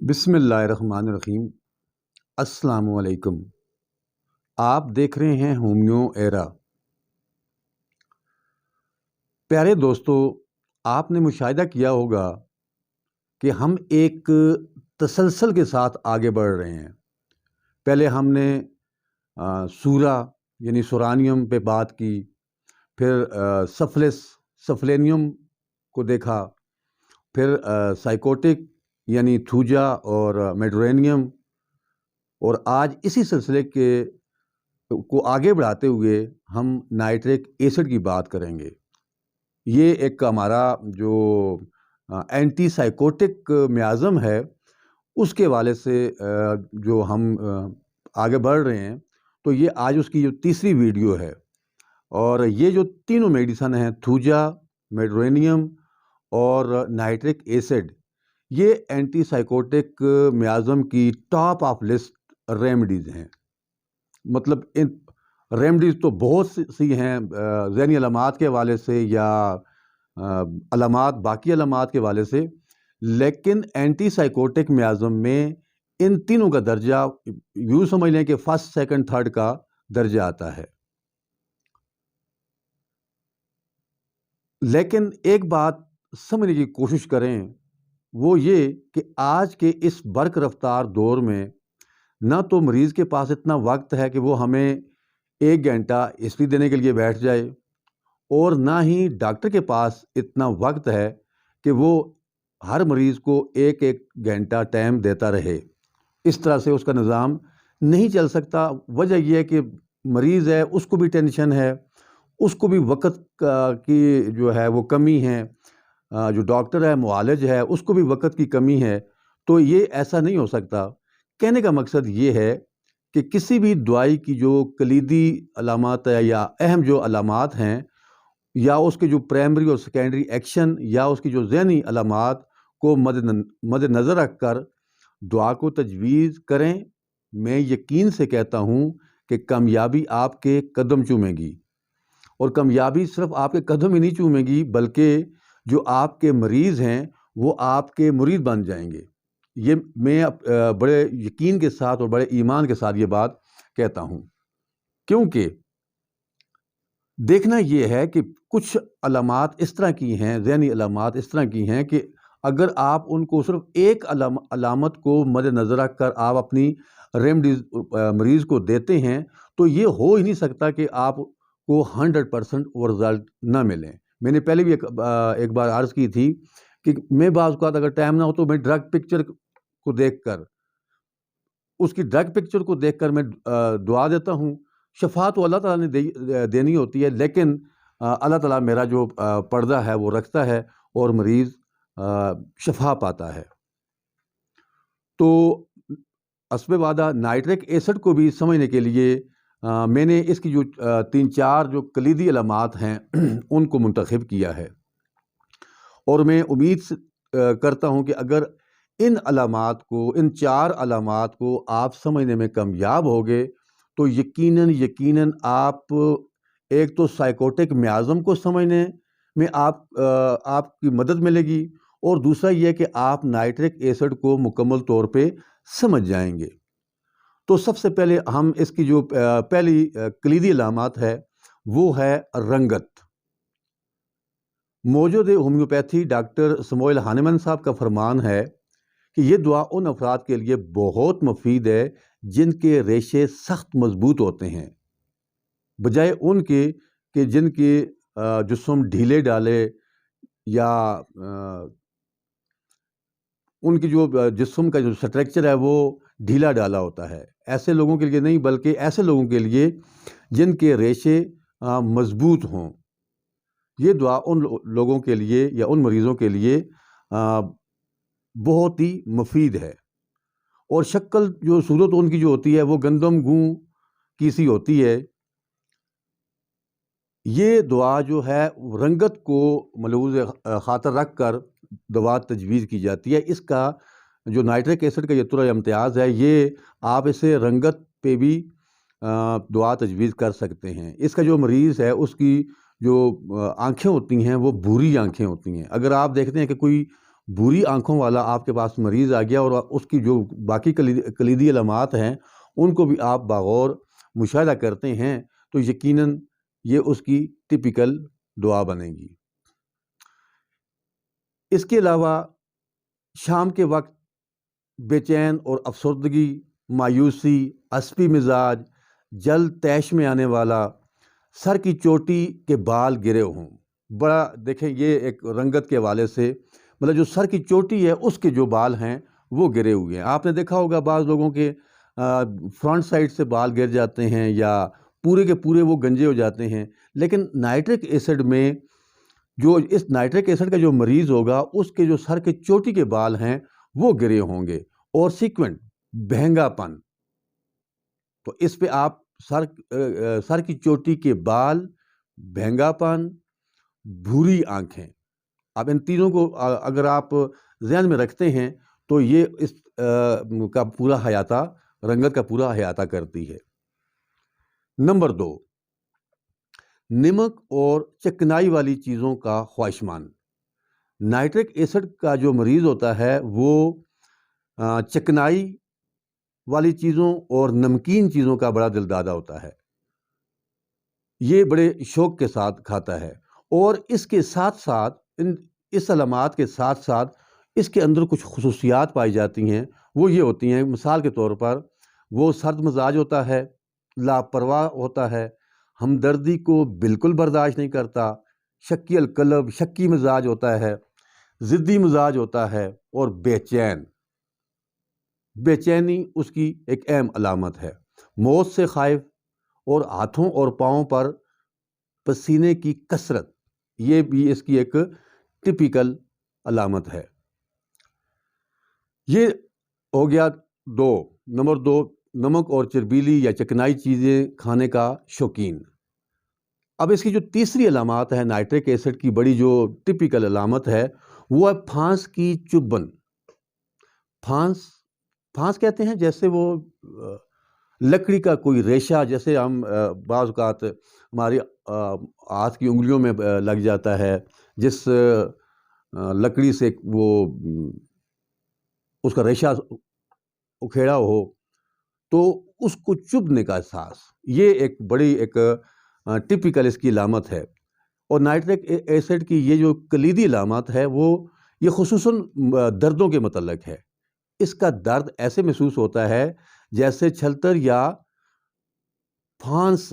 بسم اللہ الرحمن الرحیم۔ السلام علیکم۔ آپ دیکھ رہے ہیں ہومیو ایرا۔ پیارے دوستو، آپ نے مشاہدہ کیا ہوگا کہ ہم ایک تسلسل کے ساتھ آگے بڑھ رہے ہیں۔ پہلے ہم نے سورا یعنی سورانیم پہ بات کی، پھر سفلینیم کو دیکھا، پھر سائیکوٹک یعنی تھوجا اور میڈرینیم، اور آج اسی سلسلے کو آگے بڑھاتے ہوئے ہم نائٹرک ایسڈ کی بات کریں گے۔ یہ ایک ہمارا جو اینٹی سائیکوٹک میازم ہے، اس کے حوالے سے جو ہم آگے بڑھ رہے ہیں، تو یہ آج اس کی جو تیسری ویڈیو ہے۔ اور یہ جو تینوں میڈیسن ہیں، تھوجا، میڈرینیم اور نائٹرک ایسڈ، یہ اینٹی سائیکوٹک میازم کی ٹاپ آف لسٹ ریمیڈیز ہیں۔ مطلب ان ریمیڈیز تو بہت سی ہیں ذہنی علامات کے حوالے سے یا باقی علامات کے حوالے سے، لیکن اینٹی سائیکوٹک میازم میں ان تینوں کا درجہ یوں سمجھ لیں کہ فرسٹ، سیکنڈ، تھرڈ کا درجہ آتا ہے۔ لیکن ایک بات سمجھنے کی کوشش کریں، وہ یہ کہ آج کے اس برق رفتار دور میں نہ تو مریض کے پاس اتنا وقت ہے کہ وہ ہمیں 1 گھنٹہ ہسٹری دینے کے لیے بیٹھ جائے، اور نہ ہی ڈاکٹر کے پاس اتنا وقت ہے کہ وہ ہر مریض کو 1 گھنٹہ ٹائم دیتا رہے۔ اس طرح سے اس کا نظام نہیں چل سکتا۔ وجہ یہ ہے کہ مریض ہے، اس کو بھی ٹینشن ہے، اس کو بھی وقت کی جو ہے وہ کمی ہے، جو ڈاکٹر ہے، معالج ہے، اس کو بھی وقت کی کمی ہے۔ تو یہ ایسا نہیں ہو سکتا۔ کہنے کا مقصد یہ ہے کہ کسی بھی دوائی کی جو کلیدی علامات ہے یا اہم جو علامات ہیں، یا اس کے جو پرائمری اور سیکنڈری ایکشن، یا اس کی جو ذہنی علامات کو مد نظر رکھ کر دعا کو تجویز کریں۔ میں یقین سے کہتا ہوں کہ کامیابی آپ کے قدم چومے گی، اور کامیابی صرف آپ کے قدم ہی نہیں چومے گی، بلکہ جو آپ کے مریض ہیں وہ آپ کے مرید بن جائیں گے۔ یہ میں بڑے یقین کے ساتھ اور بڑے ایمان کے ساتھ یہ بات کہتا ہوں، کیونکہ دیکھنا یہ ہے کہ کچھ علامات اس طرح کی ہیں، ذہنی علامات اس طرح کی ہیں کہ اگر آپ ان کو صرف ایک علامت کو مد نظر رکھ کر آپ اپنی ریمیڈیز مریض کو دیتے ہیں، تو یہ ہو ہی نہیں سکتا کہ آپ کو 100% وہ رزلٹ نہ ملیں۔ میں نے پہلے بھی ایک بار عرض کی تھی کہ میں بعض اوقات اگر ٹائم نہ ہو تو میں ڈرگ پکچر کو دیکھ کر، اس کی ڈرگ پکچر کو دیکھ کر میں دعا دیتا ہوں۔ شفا تو اللہ تعالیٰ نے دینی ہوتی ہے، لیکن اللہ تعالیٰ میرا جو پردہ ہے وہ رکھتا ہے، اور مریض شفا پاتا ہے۔ تو حسب وعدہ نائٹرک ایسڈ کو بھی سمجھنے کے لیے میں نے اس کی جو 3-4 جو کلیدی علامات ہیں ان کو منتخب کیا ہے، اور میں امید کرتا ہوں کہ اگر ان علامات کو، ان 4 علامات کو آپ سمجھنے میں کامیاب ہوگے تو یقیناً آپ ایک تو سائیکوٹک میازم کو سمجھنے میں آپ کی مدد ملے گی، اور دوسرا یہ کہ آپ نائٹرک ایسڈ کو مکمل طور پہ سمجھ جائیں گے۔ تو سب سے پہلے ہم اس کی جو پہلی کلیدی علامات ہے وہ ہے رنگت۔ موجود ہومیوپیتھی ڈاکٹر سموئل ہانیمن صاحب کا فرمان ہے کہ یہ دعا ان افراد کے لیے بہت مفید ہے جن کے ریشے سخت مضبوط ہوتے ہیں، بجائے ان کے کہ جن کے جسم ڈھیلے ڈالے، یا ان کی جو جسم کا جو سٹرکچر ہے وہ ڈھیلا ڈالا ہوتا ہے۔ ایسے لوگوں کے لیے نہیں، بلکہ ایسے لوگوں کے لیے جن کے ریشے مضبوط ہوں۔ یہ دعا ان لوگوں کے لیے یا ان مریضوں کے لیے بہت ہی مفید ہے، اور شکل جو صورت ان کی جو ہوتی ہے وہ گندم گوں کی سی ہوتی ہے۔ یہ دعا جو ہے رنگت کو ملحوظ خاطر رکھ کر دعا تجویز کی جاتی ہے۔ اس کا جو نائٹرک ایسڈ کا یہ طرح امتیاز ہے، یہ آپ اسے رنگت پہ بھی دعا تجویز کر سکتے ہیں۔ اس کا جو مریض ہے اس کی جو آنکھیں ہوتی ہیں وہ بھوری آنکھیں ہوتی ہیں۔ اگر آپ دیکھتے ہیں کہ کوئی بری آنکھوں والا آپ کے پاس مریض آ گیا اور اس کی جو باقی کلیدی علامات ہیں ان کو بھی آپ بغور مشاہدہ کرتے ہیں تو یقیناً یہ اس کی ٹپیکل دعا بنے گی۔ اس کے علاوہ شام کے وقت بے چین اور افسردگی، مایوسی، عصبی مزاج، جلد طیش میں آنے والا، سر کی چوٹی کے بال گرے ہوں، بڑا دیکھیں یہ ایک رنگت کے حوالے سے مطلب جو سر کی چوٹی ہے اس کے جو بال ہیں وہ گرے ہوئے ہیں۔ آپ نے دیکھا ہوگا بعض لوگوں کے فرنٹ سائڈ سے بال گر جاتے ہیں یا پورے کے پورے وہ گنجے ہو جاتے ہیں، لیکن نائٹرک ایسڈ میں جو اس نائٹرک ایسڈ کا جو مریض ہوگا اس کے جو سر کے چوٹی کے بال ہیں وہ گرے ہوں گے اور سیکوینٹ بہنگا پن، تو اس پہ آپ سر کی چوٹی کے بال، بہنگا پن، بھوری آنکھیں، اب ان تینوں کو اگر آپ ذہن میں رکھتے ہیں تو یہ اس کا پورا احاطہ، رنگت کا پورا احاطہ کرتی ہے۔ نمبر 2، نمک اور چکنائی والی چیزوں کا خواہشمند۔ نائٹرک ایسڈ کا جو مریض ہوتا ہے وہ چکنائی والی چیزوں اور نمکین چیزوں کا بڑا دلدادہ ہوتا ہے، یہ بڑے شوق کے ساتھ کھاتا ہے، اور اس کے ساتھ ساتھ اس علامات کے ساتھ ساتھ اس کے اندر کچھ خصوصیات پائی جاتی ہیں، وہ یہ ہوتی ہیں، مثال کے طور پر وہ سرد مزاج ہوتا ہے، لاپرواہ ہوتا ہے، ہمدردی کو بالکل برداشت نہیں کرتا، شکی القلب، شکی مزاج ہوتا ہے، ضدی مزاج ہوتا ہے، اور بے چین۔ بے چینی اس کی ایک اہم علامت ہے۔ موت سے خائف اور ہاتھوں اور پاؤں پر پسینے کی کثرت، یہ بھی اس کی ایک ٹپیکل علامت ہے۔ یہ ہو گیا نمبر 2، نمک اور چربیلی یا چکنائی چیزیں کھانے کا شوقین۔ اب اس کی جو تیسری علامات ہے نائٹرک ایسڈ کی، بڑی جو ٹپیکل علامت ہے وہ ہے پھانس کی چبھن۔ پھانس کہتے ہیں جیسے وہ لکڑی کا کوئی ریشہ، جیسے ہم بعض اوقات ہماری ہاتھ کی انگلیوں میں لگ جاتا ہے، جس لکڑی سے وہ اس کا ریشہ اکھیڑا ہو تو اس کو چبھنے کا احساس، یہ ایک بڑی ایک ٹپیکل اس کی علامت ہے۔ اور نائٹرک ایسڈ کی یہ جو کلیدی علامت ہے وہ یہ خصوصاً دردوں کے متعلق ہے۔ اس کا درد ایسے محسوس ہوتا ہے جیسے چھلتر یا پھانس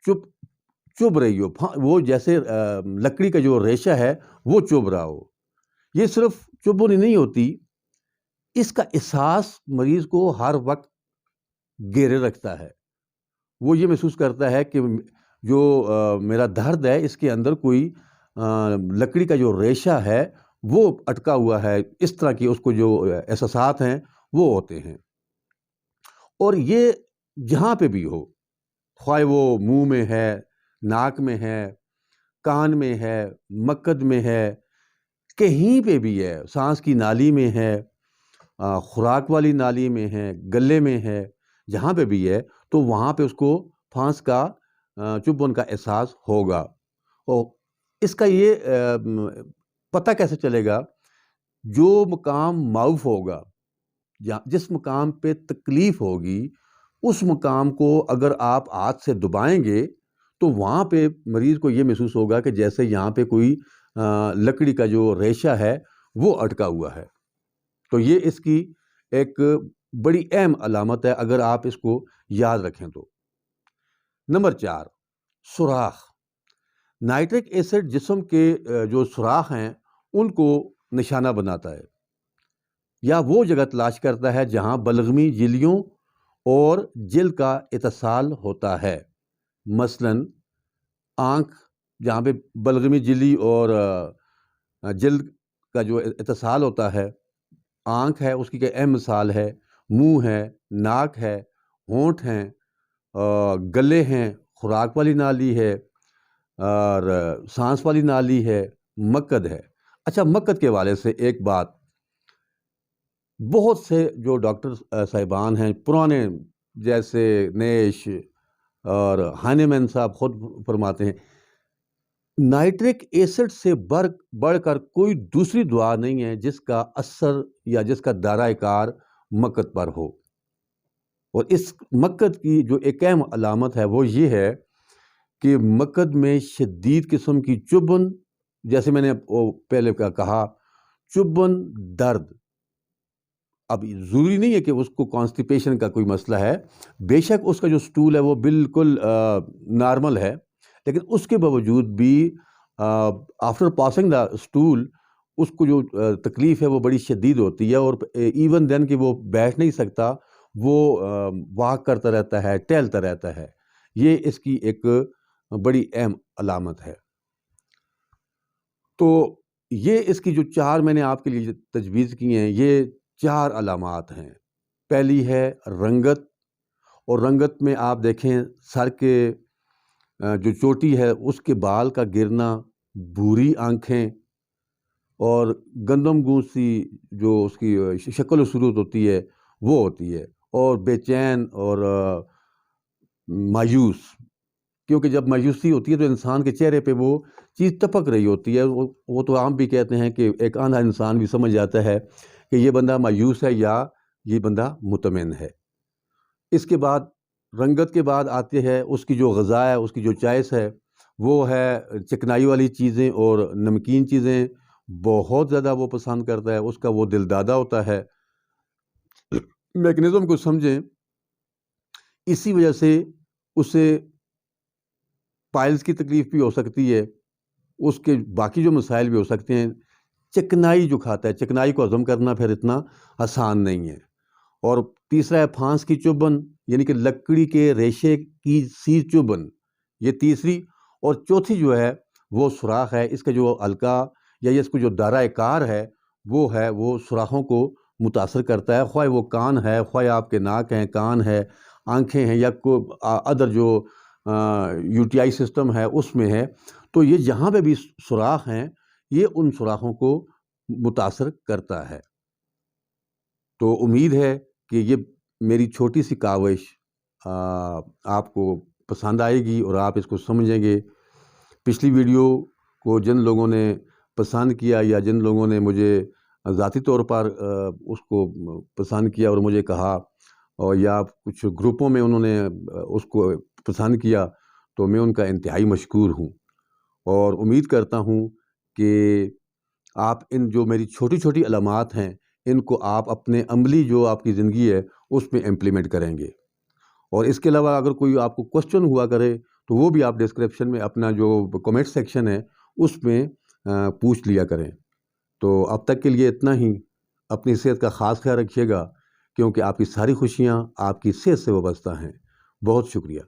چبھ رہی ہو، وہ جیسے لکڑی کا جو ریشہ ہے وہ چبھ رہا ہو۔ یہ صرف چبھن نہیں ہوتی، اس کا احساس مریض کو ہر وقت گھیرے رکھتا ہے، وہ یہ محسوس کرتا ہے کہ جو میرا درد ہے اس کے اندر کوئی لکڑی کا جو ریشہ ہے وہ اٹکا ہوا ہے، اس طرح کی اس کو جو احساسات ہیں وہ ہوتے ہیں۔ اور یہ جہاں پہ بھی ہو، خواہ وہ منہ میں ہے، ناک میں ہے، کان میں ہے، مقعد میں ہے، کہیں پہ بھی ہے، سانس کی نالی میں ہے، خوراک والی نالی میں ہے، گلے میں ہے، جہاں پہ بھی ہے تو وہاں پہ اس کو پھانس کا چبھن کا احساس ہوگا۔ اور اس کا یہ پتہ کیسے چلے گا؟ جو مقام معاف ہوگا، جس مقام پہ تکلیف ہوگی، اس مقام کو اگر آپ ہاتھ سے دبائیں گے تو وہاں پہ مریض کو یہ محسوس ہوگا کہ جیسے یہاں پہ کوئی لکڑی کا جو ریشہ ہے وہ اٹکا ہوا ہے۔ تو یہ اس کی ایک بڑی اہم علامت ہے اگر آپ اس کو یاد رکھیں تو۔ نمبر 4، سوراخ۔ نائٹرک ایسڈ جسم کے جو سوراخ ہیں ان کو نشانہ بناتا ہے یا وہ جگہ تلاش کرتا ہے جہاں بلغمی جھلیوں اور جلد کا اتصال ہوتا ہے، مثلاً آنکھ، جہاں پہ بلغمی جھلی اور جلد کا جو اتصال ہوتا ہے، آنکھ ہے اس کی ایک اہم مثال ہے، منہ ہے، ناک ہے، ہونٹ ہیں، گلے ہیں، خوراک والی نالی ہے، اور سانس والی نالی ہے، مقعد ہے۔ اچھا، مقعد کے حوالے سے ایک بات، بہت سے جو ڈاکٹر صاحبان ہیں پرانے، جیسے نیش اور ہانیمن صاحب خود فرماتے ہیں نائٹرک ایسڈ سے بڑھ کر کوئی دوسری دوا نہیں ہے جس کا اثر یا جس کا دائرہ کار مقد پر ہو، اور اس مقد کی جو ایک اہم علامت ہے وہ یہ ہے کہ مقد میں شدید قسم کی چبھن، جیسے میں نے پہلے کہا، چبھن، درد. اب ضروری نہیں ہے کہ اس کو کانسٹیپیشن کا کوئی مسئلہ ہے، بے شک اس کا جو سٹول ہے وہ بالکل نارمل ہے، لیکن اس کے باوجود بھی آفٹر پاسنگ دا سٹول اس کو جو تکلیف ہے وہ بڑی شدید ہوتی ہے، اور ایون دین کہ وہ بیٹھ نہیں سکتا، وہ واک کرتا رہتا ہے، ٹہلتا رہتا ہے. یہ اس کی ایک بڑی اہم علامت ہے. تو یہ اس کی جو 4 میں نے آپ کے لیے تجویز کی ہیں، یہ 4 علامات ہیں. پہلی ہے رنگت، اور رنگت میں آپ دیکھیں سر کے جو چوٹی ہے اس کے بال کا گرنا، بھوری آنکھیں، اور گندم گوں سی جو اس کی شکل و صورت ہوتی ہے وہ ہوتی ہے، اور بے چین اور مایوس. کیونکہ جب مایوسی ہوتی ہے تو انسان کے چہرے پہ وہ چیز ٹپک رہی ہوتی ہے. وہ تو عام بھی کہتے ہیں کہ ایک اندھا انسان بھی سمجھ جاتا ہے کہ یہ بندہ مایوس ہے یا یہ بندہ مطمئن ہے. اس کے بعد رنگت کے بعد آتے ہے اس کی جو غذا ہے، اس کی جو چائس ہے، وہ ہے چکنائی والی چیزیں اور نمکین چیزیں بہت زیادہ وہ پسند کرتا ہے، اس کا وہ دل دادا ہوتا ہے. میکنزم کو سمجھیں، اسی وجہ سے اسے پائلز کی تکلیف بھی ہو سکتی ہے، اس کے باقی جو مسائل بھی ہو سکتے ہیں. چکنائی جو کھاتا ہے، چکنائی کو ہضم کرنا پھر اتنا آسان نہیں ہے. اور تیسرا ہے پھانس کی چبھن، یعنی کہ لکڑی کے ریشے کی سی چبھن، یہ تیسری. اور چوتھی جو ہے وہ سوراخ ہے. اس کا جو حلقہ یا اس کو جو دائرہ کار ہے وہ سوراخوں کو متاثر کرتا ہے، خواہ وہ کان ہے، خواہ آپ کے ناک ہیں، کان ہے، آنکھیں ہیں، یا کوئی ادر جو یو ٹی آئی سسٹم ہے اس میں ہے. تو یہ جہاں پہ بھی سوراخ ہیں یہ ان سوراخوں کو متاثر کرتا ہے. تو امید ہے کہ یہ میری چھوٹی سی کاوش آپ کو پسند آئے گی اور آپ اس کو سمجھیں گے. پچھلی ویڈیو کو جن لوگوں نے پسند کیا یا جن لوگوں نے مجھے ذاتی طور پر اس کو پسند کیا اور مجھے کہا، اور یا کچھ گروپوں میں انہوں نے اس کو پسند کیا، تو میں ان کا انتہائی مشکور ہوں. اور امید کرتا ہوں کہ آپ ان جو میری چھوٹی چھوٹی علامات ہیں ان کو آپ اپنے عملی جو آپ کی زندگی ہے اس میں امپلیمنٹ کریں گے. اور اس کے علاوہ اگر کوئی آپ کو کوشچن ہوا کرے تو وہ بھی آپ ڈسکرپشن میں اپنا جو کمنٹ سیکشن ہے اس میں پوچھ لیا کریں. تو اب تک کے لیے اتنا ہی. اپنی صحت کا خاص خیال رکھیے گا، کیونکہ آپ کی ساری خوشیاں آپ کی صحت سے وابستہ ہیں. بہت شکریہ.